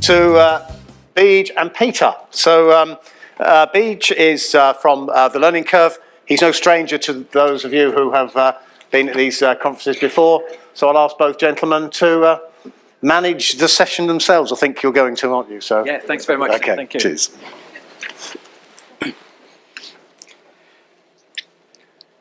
to Beej and Peter. So Beej is from the Learning Curve. He's no stranger to those of you who have been at these conferences before. So I'll ask both gentlemen to manage the session themselves. I think you're going to, aren't you? So yeah, thanks very much. Okay, thank you. Cheers.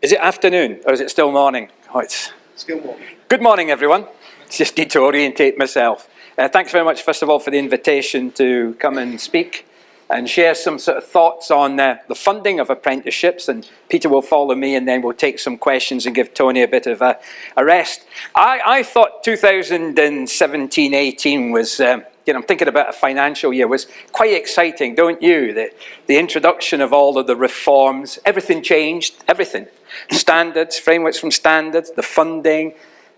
Is it afternoon or is it still morning? Oh, it's still morning. Good morning, everyone. Just need to orientate myself. Thanks very much, first of all, for the invitation to come and speak and share some sort of thoughts on the funding of apprenticeships. And Peter will follow me, and then we'll take some questions and give Tony a bit of a rest. I thought 2017-18 was, I'm thinking about a financial year, was quite exciting, don't you? The introduction of all of the reforms, everything changed, everything. Standards, frameworks from standards, the funding,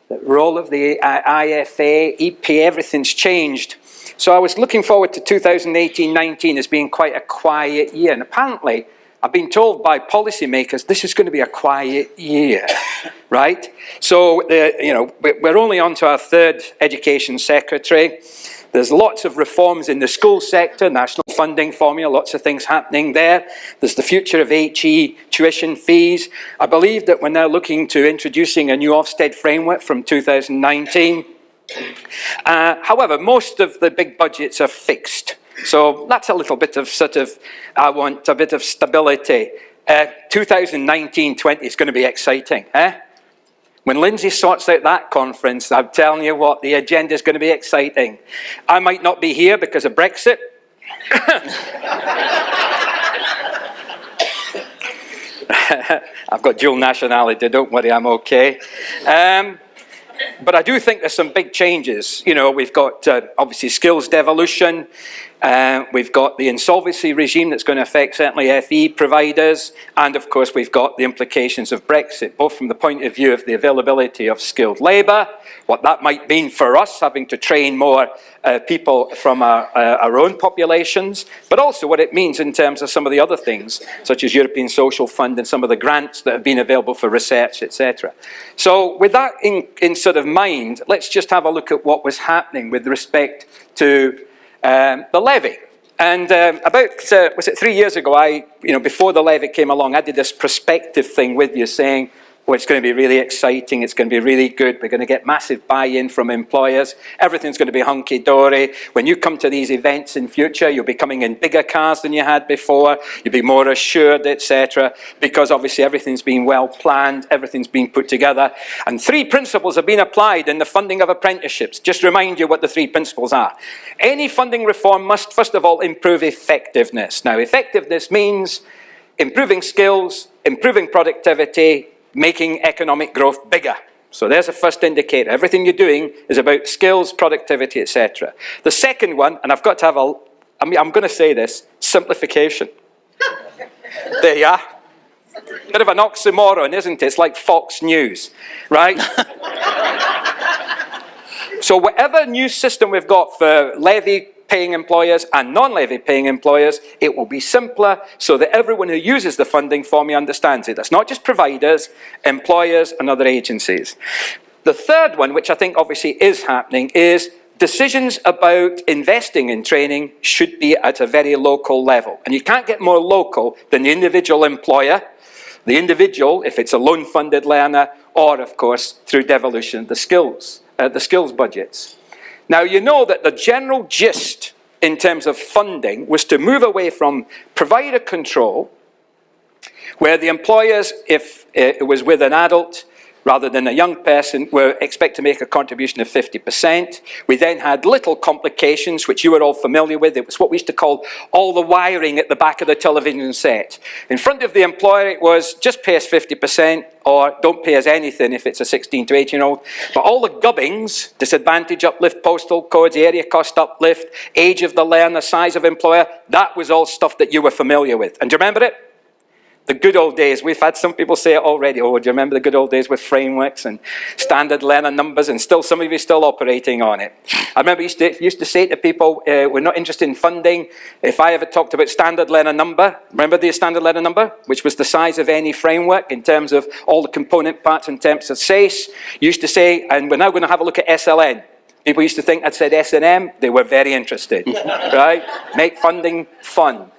the role of the IFA, EP, everything's changed. So I was looking forward to 2018-19 as being quite a quiet year. And apparently, I've been told by policymakers this is going to be a quiet year, right? So, we're only on to our third education secretary. There's lots of reforms in the school sector, national funding formula, lots of things happening there. There's the future of HE tuition fees. I believe that we're now looking to introducing a new Ofsted framework from 2019. However, most of the big budgets are fixed. So that's a little bit of I want a bit of stability. 2019-20 is going to be exciting, eh? When Lindsay sorts out that conference, I'm telling you what, the agenda is going to be exciting. I might not be here because of Brexit. I've got dual nationality, don't worry, I'm okay. But I do think there's some big changes. We've got obviously skills devolution. We've got the insolvency regime that's going to affect certainly FE providers. And of course, we've got the implications of Brexit, both from the point of view of the availability of skilled labour, what that might mean for us, having to train more people from our own populations, but also what it means in terms of some of the other things, such as European Social Fund and some of the grants that have been available for research, etc. So with that in sort of mind, let's just have a look at what was happening with respect to the levy. And was it 3 years ago, before the levy came along, I did this prospective thing with you saying, oh, it's going to be really exciting, it's going to be really good, we're going to get massive buy-in from employers, everything's going to be hunky-dory. When you come to these events in future, you'll be coming in bigger cars than you had before, you'll be more assured, etc., because obviously everything's been well planned, everything's been put together. And 3 principles have been applied in the funding of apprenticeships. Just remind you what the 3 principles are. Any funding reform must, first of all, improve effectiveness. Now, effectiveness means improving skills, improving productivity, making economic growth bigger. So there's a first indicator. Everything you're doing is about skills, productivity, etc. The second one, and I've got to have I'm going to say this, simplification. There you are. Bit of an oxymoron, isn't it? It's like Fox News, right? So whatever new system we've got for levy-paying employers and non-levy-paying employers, it will be simpler so that everyone who uses the funding formula understands it. That's not just providers, employers and other agencies. The third one, which I think obviously is happening, is decisions about investing in training should be at a very local level. And you can't get more local than the individual employer, the individual, if it's a loan-funded learner, or of course, through devolution of the skills budgets. Now, you know that the general gist in terms of funding was to move away from provider control, where the employers, if it was with an adult rather than a young person, were expected to make a contribution of 50%. We then had little complications, which you were all familiar with. It was what we used to call all the wiring at the back of the television set. In front of the employer, it was just pay us 50%, or don't pay us anything if it's a 16 to 18-year-old. But all the gubbings, disadvantage uplift, postal codes, area cost uplift, age of the learner, size of employer, that was all stuff that you were familiar with. And do you remember it? The good old days. We've had some people say it already. Oh, do you remember the good old days with frameworks and standard learner numbers, and still some of you still operating on it? I remember used to say to people, we're not interested in funding. If I ever talked about standard learner number, remember the standard learner number, which was the size of any framework in terms of all the component parts in terms of SACE, used to say, and we're now going to have a look at SLN. People used to think I'd said S&M. They were very interested, right? Make funding fun.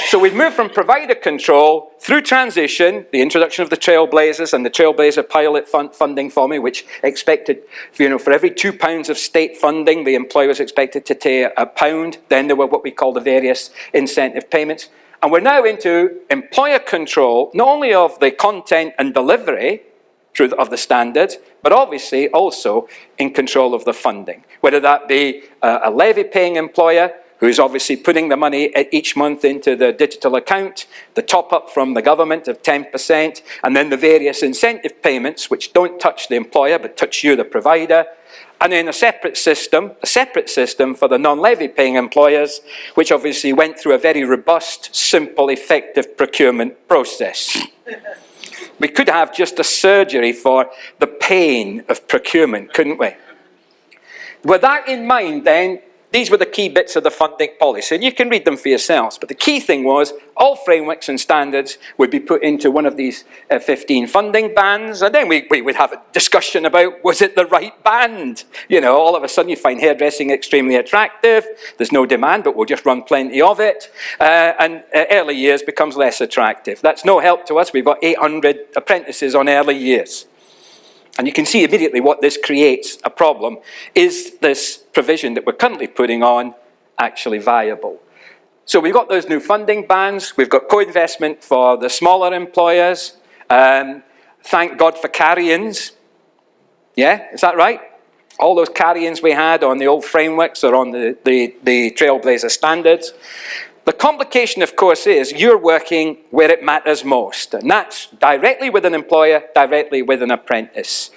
So we've moved from provider control through transition, the introduction of the Trailblazers and the Trailblazer pilot funding for me, which expected, for every £2 of state funding, the employer was expected to take £1. Then there were what we call the various incentive payments. And we're now into employer control, not only of the content and delivery of the standards, but obviously also in control of the funding. Whether that be a levy-paying employer, who's obviously putting the money each month into the digital account, the top-up from the government of 10%, and then the various incentive payments, which don't touch the employer, but touch you, the provider, and then a separate system for the non-levy-paying employers, which obviously went through a very robust, simple, effective procurement process. We could have just a surgery for the pain of procurement, couldn't we? With that in mind, then, these were the key bits of the funding policy, and you can read them for yourselves. But the key thing was all frameworks and standards would be put into one of these 15 funding bands, and then we would have a discussion about, was it the right band? All of a sudden you find hairdressing extremely attractive. There's no demand, but we'll just run plenty of it. And early years becomes less attractive. That's no help to us. We've got 800 apprentices on early years. And you can see immediately what this creates a problem. Is this provision that we're currently putting on actually viable? So we've got those new funding bands. We've got co-investment for the smaller employers. Thank God for carry-ins. Yeah, is that right? All those carry-ins we had on the old frameworks or on the Trailblazer standards. The complication, of course, is you're working where it matters most, and that's directly with an employer, directly with an apprentice.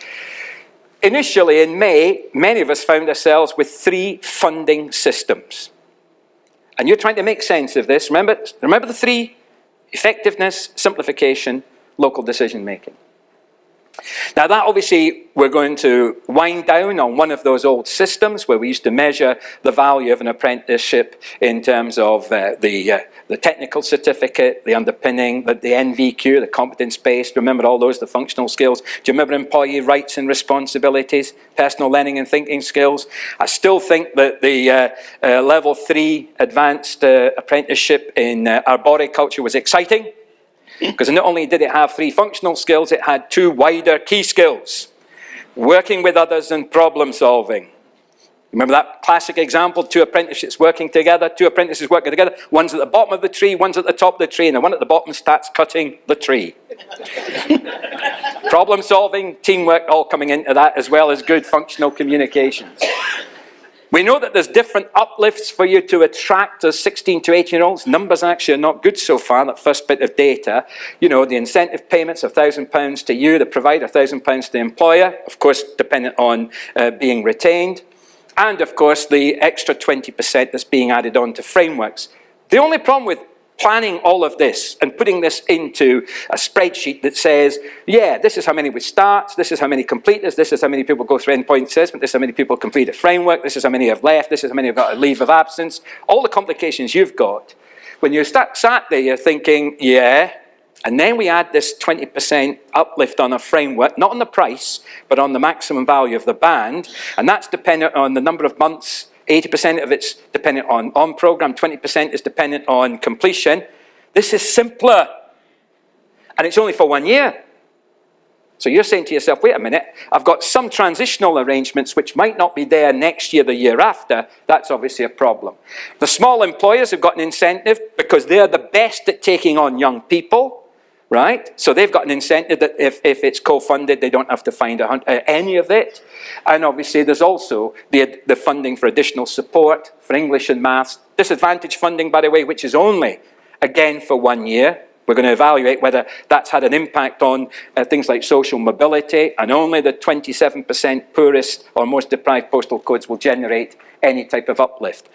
Initially, in May, many of us found ourselves with 3 funding systems. And you're trying to make sense of this. Remember the 3? Effectiveness, simplification, local decision-making. Now that obviously we're going to wind down on one of those old systems where we used to measure the value of an apprenticeship in terms of the technical certificate, the underpinning, the NVQ, the competence-based. Remember all those, the functional skills. Do you remember employee rights and responsibilities, personal learning and thinking skills? I still think that the level 3 advanced apprenticeship in arboriculture was exciting. Because not only did it have 3 functional skills, it had 2 wider key skills. Working with others and problem solving. Remember that classic example, 2 apprenticeships working together, 2 apprentices working together, one's at the bottom of the tree, one's at the top of the tree, and the one at the bottom starts cutting the tree. Problem solving, teamwork, all coming into that, as well as good functional communications. We know that there's different uplifts for you to attract as 16 to 18-year-olds. Numbers actually are not good so far, that first bit of data. The incentive payments of £1,000 to you, the provider, £1,000 to the employer, of course, dependent on being retained. And, of course, the extra 20% that's being added on to frameworks. The only problem with planning all of this and putting this into a spreadsheet that says, yeah, this is how many we start, this is how many completers, this is how many people go through endpoint assessment, this is how many people complete a framework, this is how many have left, this is how many have got a leave of absence, all the complications you've got. When you sat there, you're thinking, yeah, and then we add this 20% uplift on a framework, not on the price, but on the maximum value of the band, and that's dependent on the number of months. 80% of it's dependent on program, 20% is dependent on completion. This is simpler. And it's only for 1 year. So you're saying to yourself, wait a minute, I've got some transitional arrangements which might not be there next year, the year after. That's obviously a problem. The small employers have got an incentive because they're the best at taking on young people. Right? So they've got an incentive that if it's co-funded, they don't have to find any of it. And obviously there's also the funding for additional support for English and maths. Disadvantage funding, by the way, which is only, again, for 1 year. We're going to evaluate whether that's had an impact on things like social mobility, and only the 27% poorest or most deprived postal codes will generate any type of uplift.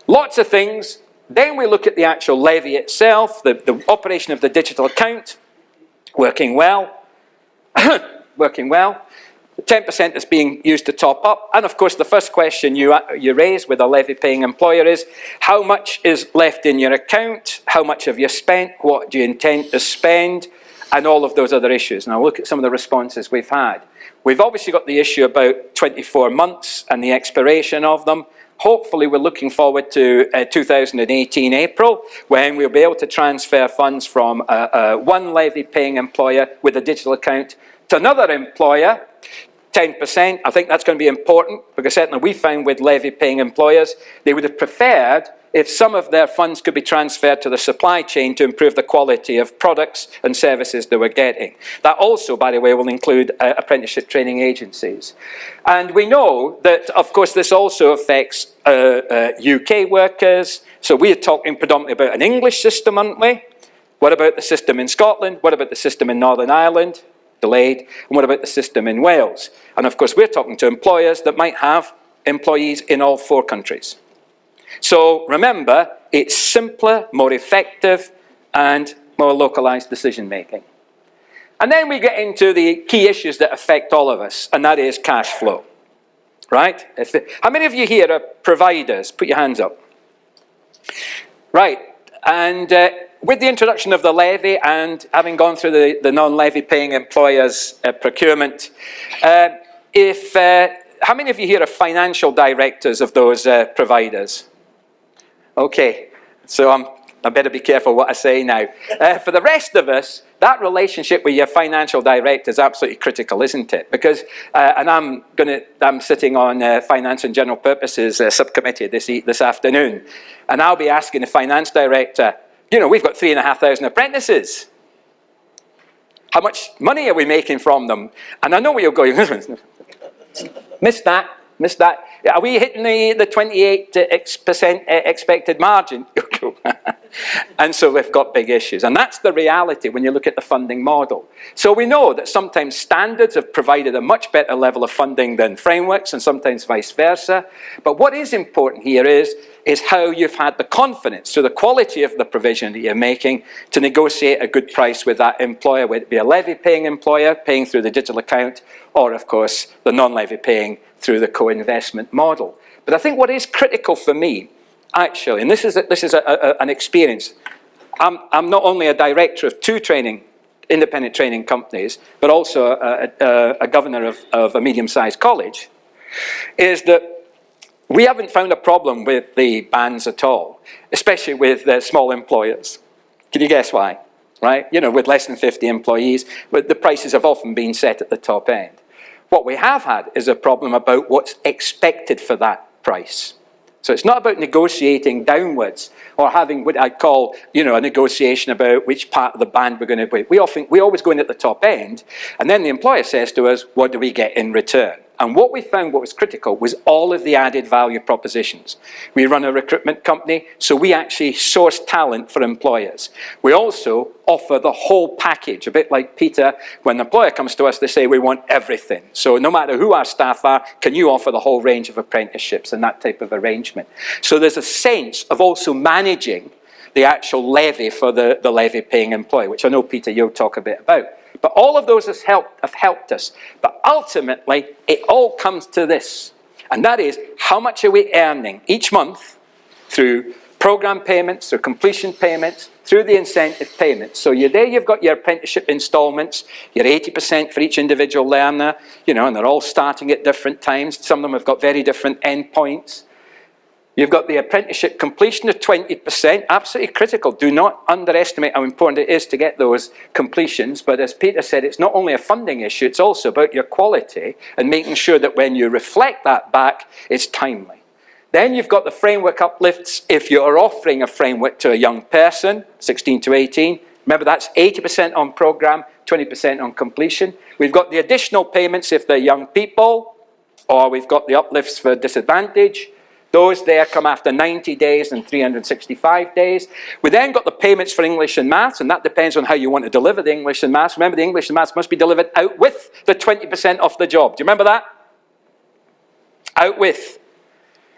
Lots of things. Then we look at the actual levy itself, the operation of the digital account. Working well, working well. The 10% that's being used to top up. And of course, the first question you raise with a levy-paying employer is, how much is left in your account? How much have you spent? What do you intend to spend? and all of those other issues. And I'll look at some of the responses we've had. We've obviously got the issue about 24 months and the expiration of them. Hopefully we're looking forward to 2018 April, when we'll be able to transfer funds from one levy-paying employer with a digital account to another employer, 10%. I think that's going to be important, because certainly we found with levy-paying employers, they would have preferred if some of their funds could be transferred to the supply chain to improve the quality of products and services they were getting. That also, by the way, will include apprenticeship training agencies. And we know that, of course, this also affects UK workers. So we are talking predominantly about an English system, aren't we? What about the system in Scotland? What about the system in Northern Ireland? Delayed. And what about the system in Wales? And of course, we're talking to employers that might have employees in all 4 countries. So remember, it's simpler, more effective, and more localized decision making. And then we get into the key issues that affect all of us, and that is cash flow. Right? How many of you here are providers? Put your hands up. Right. And with the introduction of the levy and having gone through the non-levy paying employers procurement, how many of you here are financial directors of those providers? Okay, so I better be careful what I say now. For the rest of us, that relationship with your financial director is absolutely critical, isn't it? Because, and I'm sitting on Finance and General Purposes subcommittee this afternoon, and I'll be asking the finance director, you know, we've got 3,500 apprentices. How much money are we making from them? And I know where you're going. Missed that. Are we hitting the 28% expected margin? And so we've got big issues. And that's the reality when you look at the funding model. So we know that sometimes standards have provided a much better level of funding than frameworks, and sometimes vice versa. But what is important here is how you've had the confidence through the quality of the provision that you're making to negotiate a good price with that employer, whether it be a levy-paying employer paying through the digital account, or of course the non-levy paying through the co-investment model. But I think what is critical for me, actually, and this is an experience. I'm not only a director of 2 independent training companies, but also a governor of a medium-sized college, is that we haven't found a problem with the bans at all, especially with small employers. Can you guess why? Right? You know, with less than 50 employees, but the prices have often been set at the top end. What we have had is a problem about what's expected for that price. So it's not about negotiating downwards or having what I call, you know, a negotiation about which part of the band we're going to put. We always go in at the top end, and then the employer says to us, what do we get in return? And what we found, what was critical, was all of the added value propositions. We run a recruitment company, so we actually source talent for employers. We also offer the whole package, a bit like Peter. When the employer comes to us, they say, we want everything. So no matter who our staff are, can you offer the whole range of apprenticeships and that type of arrangement? So there's a sense of also managing the actual levy for the levy-paying employer, which I know, Peter, you'll talk a bit about. But all of those have helped us. But ultimately, it all comes to this. And that is, how much are we earning each month through program payments, through completion payments, through the incentive payments. So you've got your apprenticeship installments, your 80% for each individual learner, you know, and they're all starting at different times. Some of them have got very different endpoints. You've got the apprenticeship completion of 20%, absolutely critical. Do not underestimate how important it is to get those completions. But as Peter said, it's not only a funding issue, it's also about your quality and making sure that when you reflect that back, it's timely. Then you've got the framework uplifts if you're offering a framework to a young person, 16 to 18. Remember, that's 80% on program, 20% on completion. We've got the additional payments if they're young people, or we've got the uplifts for disadvantage. Those there come after 90 days and 365 days. We then got the payments for English and Maths, and that depends on how you want to deliver the English and Maths. Remember, the English and Maths must be delivered out with the 20% off the job. Do you remember that? Out with.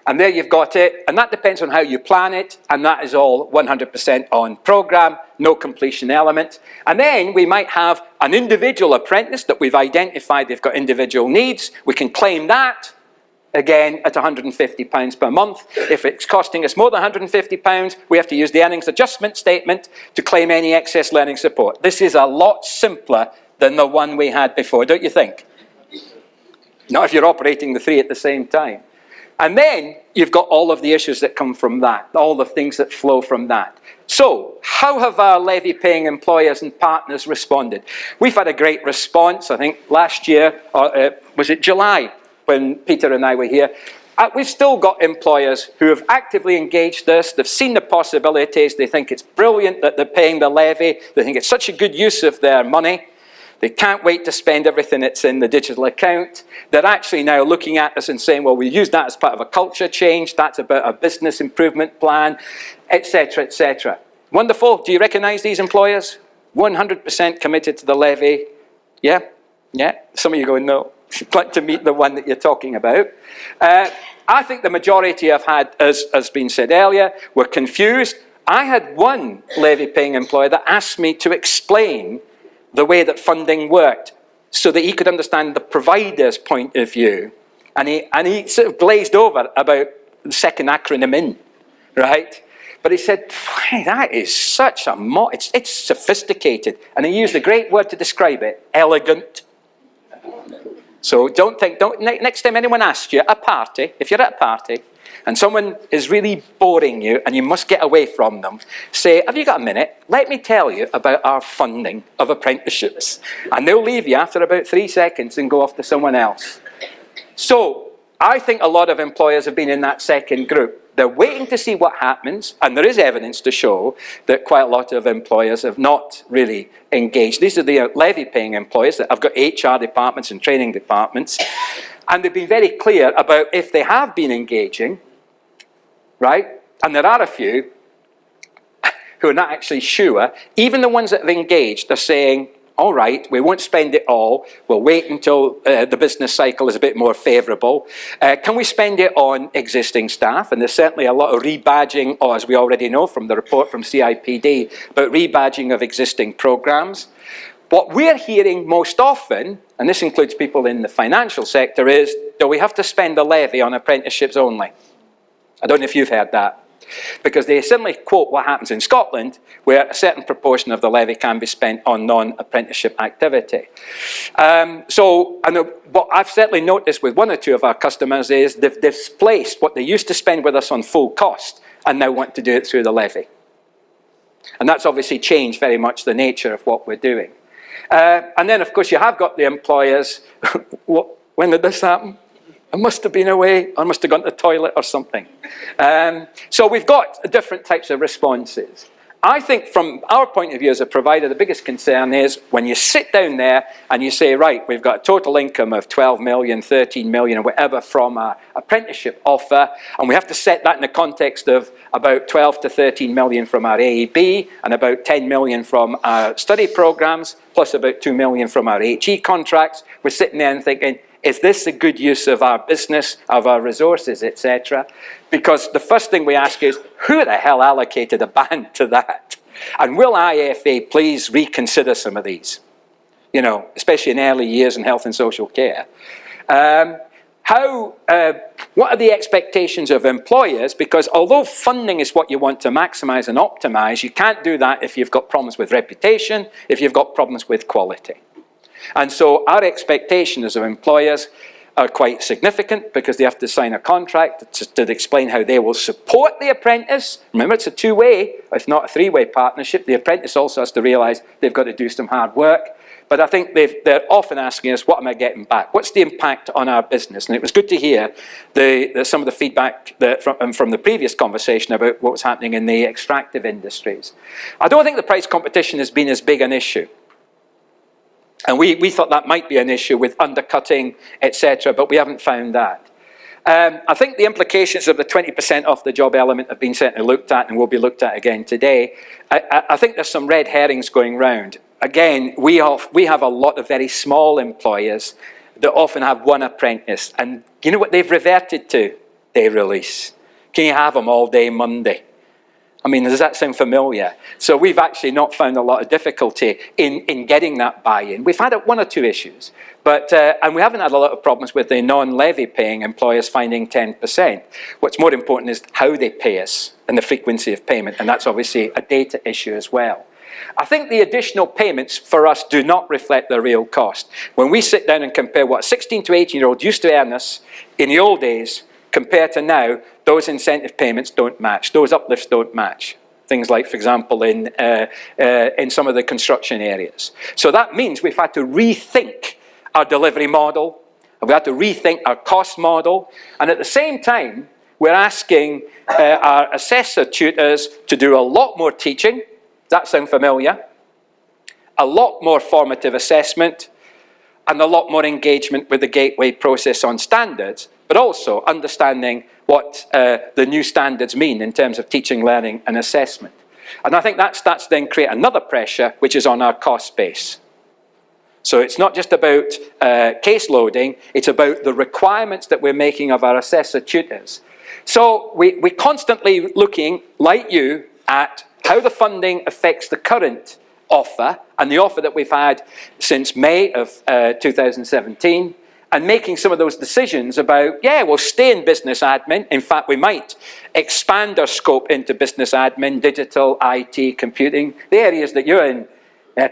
And there you've got it, and that depends on how you plan it, and that is all 100% on program, no completion element. And then we might have an individual apprentice that we've identified, they've got individual needs. We can claim that again, at £150 per month. If it's costing us more than £150, we have to use the earnings adjustment statement to claim any excess learning support. This is a lot simpler than the one we had before, don't you think? Not if you're operating the three at the same time. And then you've got all of the issues that come from that, all the things that flow from that. So, how have our levy-paying employers and partners responded? We've had a great response, I think, last year, or was it July, when Peter and I were here. We've still got employers who have actively engaged us, they've seen the possibilities, they think it's brilliant that they're paying the levy, they think it's such a good use of their money. They can't wait to spend everything that's in the digital account. They're actually now looking at us and saying, well, we use that as part of a culture change, that's about a business improvement plan, etc., etc. Wonderful. Do you recognise these employers? 100% committed to the levy. Yeah? Yeah? Some of you going, no. I'd like to meet the one that you're talking about. I think the majority have had, as has been said earlier, were confused. I had one levy-paying employer that asked me to explain the way that funding worked, so that he could understand the provider's point of view. And he sort of glazed over about the second acronym in, right? But he said, that is such a, it's sophisticated. And he used a great word to describe it, elegant. So next time anyone asks you at a party, if you're at a party, and someone is really boring you and you must get away from them, say, have you got a minute? Let me tell you about our funding of apprenticeships. And they'll leave you after about 3 seconds and go off to someone else. So I think a lot of employers have been in that second group. They're waiting to see what happens, and there is evidence to show that quite a lot of employers have not really engaged. These are the levy-paying employers that have got HR departments and training departments, and they've been very clear about if they have been engaging, right? And there are a few who are not actually sure. Even the ones that have engaged are saying, all right, we won't spend it all. We'll wait until the business cycle is a bit more favourable. Can we spend it on existing staff? And there's certainly a lot of rebadging, or as we already know from the report from CIPD, about rebadging of existing programmes. What we're hearing most often, and this includes people in the financial sector, is, do we have to spend a levy on apprenticeships only? I don't know if you've heard that. Because they simply quote what happens in Scotland, where a certain proportion of the levy can be spent on non-apprenticeship activity. What I've certainly noticed with one or two of our customers is they've displaced what they used to spend with us on full cost and now want to do it through the levy. And that's obviously changed very much the nature of what we're doing. And then, of course, you have got the employers. When did this happen? I must have been away, I must have gone to the toilet or something. So we've got different types of responses. I think from our point of view as a provider, the biggest concern is when you sit down there and you say, right, we've got a total income of 12 million, 13 million, or whatever from our apprenticeship offer, and we have to set that in the context of about 12 to 13 million from our AEB, and about 10 million from our study programs, plus about 2 million from our HE contracts. We're sitting there and thinking, is this a good use of our business, of our resources, etc.? Because the first thing we ask is, who the hell allocated a band to that? And will IFA please reconsider some of these? You know, especially in early years in health and social care. What are the expectations of employers? Because although funding is what you want to maximise and optimise, you can't do that if you've got problems with reputation, if you've got problems with quality. And so our expectations of employers are quite significant because they have to sign a contract to explain how they will support the apprentice. Remember, it's a two-way, if not a three-way partnership. The apprentice also has to realise they've got to do some hard work. But I think they're often asking us, what am I getting back? What's the impact on our business? And it was good to hear some of the feedback from the previous conversation about what was happening in the extractive industries. I don't think the price competition has been as big an issue. And we thought that might be an issue with undercutting, etc., but we haven't found that. I think the implications of the 20% off the job element have been certainly looked at and will be looked at again today. I think there's some red herrings going round. Again, we have a lot of very small employers that often have one apprentice. And you know what they've reverted to? Day release. Can you have them all day Monday? I mean, does that sound familiar? So we've actually not found a lot of difficulty in getting that buy-in. We've had one or two issues, but and we haven't had a lot of problems with the non-levy paying employers finding 10%. What's more important is how they pay us and the frequency of payment, and that's obviously a data issue as well. I think the additional payments for us do not reflect the real cost. When we sit down and compare what a 16 to 18-year-old used to earn us in the old days, compared to now, those incentive payments don't match. Those uplifts don't match. Things like, for example, in some of the construction areas. So that means we've had to rethink our delivery model. We've had to rethink our cost model. And at the same time, we're asking our assessor tutors to do a lot more teaching. Does that sound familiar? A lot more formative assessment and a lot more engagement with the gateway process on standards, but also understanding what the new standards mean in terms of teaching, learning and assessment. And I think that's then create another pressure which is on our cost base. So it's not just about case loading, it's about the requirements that we're making of our assessor tutors. So we're constantly looking, like you, at how the funding affects the current offer and the offer that we've had since May of 2017, and making some of those decisions about, yeah, we'll stay in business admin. In fact, we might expand our scope into business admin, digital, IT, computing, the areas that you're in,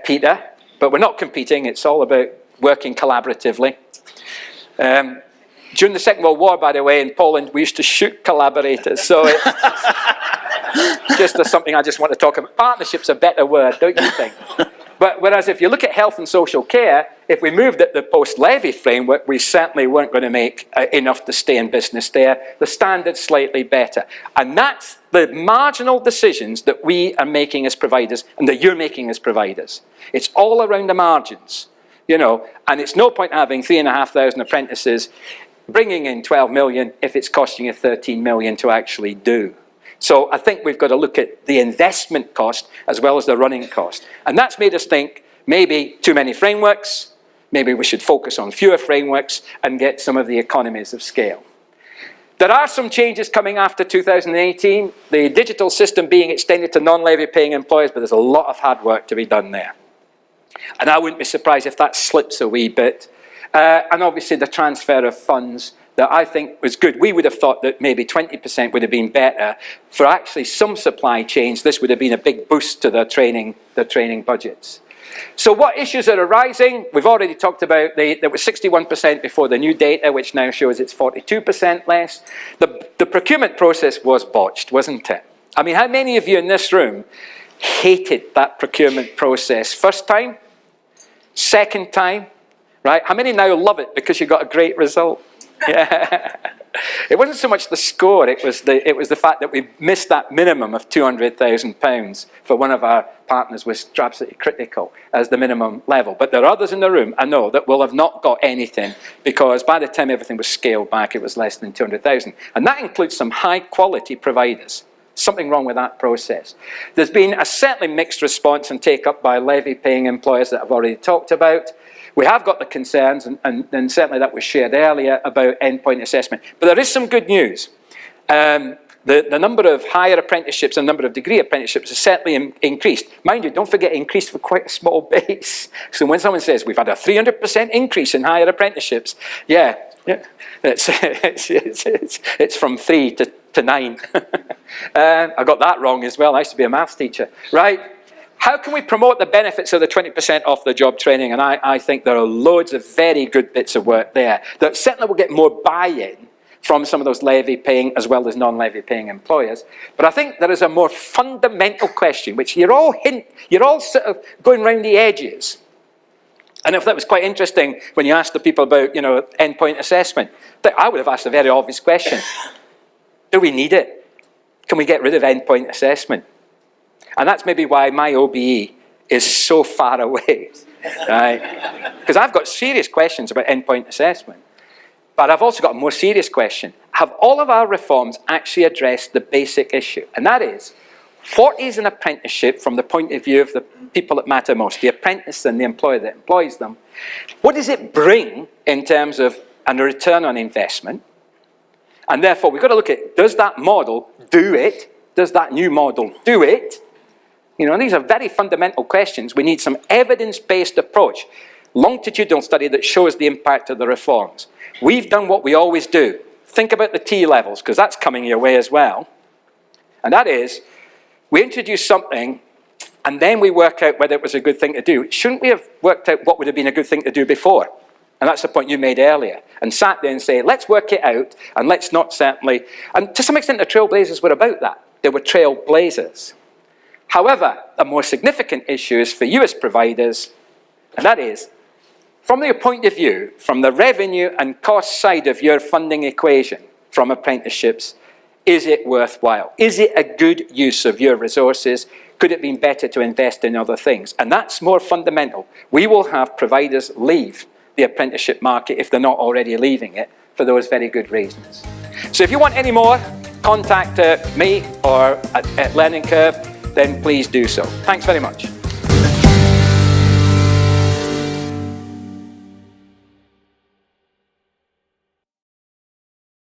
Peter, but we're not competing. It's all about working collaboratively. During the Second World War, by the way, in Poland, we used to shoot collaborators. So it's just something I just want to talk about. Partnership's a better word, don't you think? But whereas if you look at health and social care, if we moved at the post-levy framework, we certainly weren't going to make enough to stay in business there. The standard's slightly better. And that's the marginal decisions that we are making as providers and that you're making as providers. It's all around the margins, you know, and it's no point having 3,500 apprentices bringing in 12 million if it's costing you 13 million to actually do. So I think we've got to look at the investment cost as well as the running cost. And that's made us think maybe too many frameworks, maybe we should focus on fewer frameworks and get some of the economies of scale. There are some changes coming after 2018, the digital system being extended to non-levy paying employers, but there's a lot of hard work to be done there. And I wouldn't be surprised if that slips a wee bit. And obviously the transfer of funds that I think was good. We would have thought that maybe 20% would have been better. For actually some supply chains, this would have been a big boost to their training budgets. So what issues are arising? We've already talked about there was 61% before the new data, which now shows it's 42% less. The procurement process was botched, wasn't it? I mean, how many of you in this room hated that procurement process? First time? Second time? Right? How many now love it because you got a great result? Yeah. It wasn't so much the score, it was the fact that we missed that minimum of £200,000 for one of our partners was absolutely critical as the minimum level. But there are others in the room, I know, that will have not got anything because by the time everything was scaled back, it was less than 200,000. And that includes some high quality providers. Something wrong with that process. There's been a certainly mixed response and take up by levy paying employers that I've already talked about. We have got the concerns, and certainly that was shared earlier, about endpoint assessment. But there is some good news. The number of higher apprenticeships and number of degree apprenticeships has certainly increased. Mind you, don't forget, increased for quite a small base. So when someone says, we've had a 300% increase in higher apprenticeships, yeah, it's from 3 to 9. I got that wrong as well. I used to be a maths teacher, right? How can we promote the benefits of the 20% off the job training? And I think there are loads of very good bits of work there that certainly will get more buy-in from some of those levy paying as well as non-levy paying employers. But I think there is a more fundamental question, which you're all sort of going round the edges. And if that was quite interesting when you asked the people about, you know, endpoint assessment, I would have asked a very obvious question. Do we need it? Can we get rid of endpoint assessment? And that's maybe why my OBE is so far away, right? Because I've got serious questions about endpoint assessment. But I've also got a more serious question. Have all of our reforms actually addressed the basic issue? And that is, what is an apprenticeship from the point of view of the people that matter most, the apprentice and the employer that employs them? What does it bring in terms of a return on investment? And therefore, we've got to look at, does that model do it? does that new model do it? You know, these are very fundamental questions. We need some evidence-based approach, longitudinal study that shows the impact of the reforms. We've done what we always do. Think about the T levels, because that's coming your way as well. And that is, we introduce something, and then we work out whether it was a good thing to do. Shouldn't we have worked out what would have been a good thing to do before? And that's the point you made earlier. And sat there and say, let's work it out, and let's not certainly... And to some extent, the trailblazers were about that. They were trailblazers. However, a more significant issue is for you as providers, and that is, from your point of view, from the revenue and cost side of your funding equation from apprenticeships, is it worthwhile? Is it a good use of your resources? Could it have been better to invest in other things? And that's more fundamental. We will have providers leave the apprenticeship market if they're not already leaving it for those very good reasons. So if you want any more, contact me or at Learning Curve, then please do so. Thanks very much.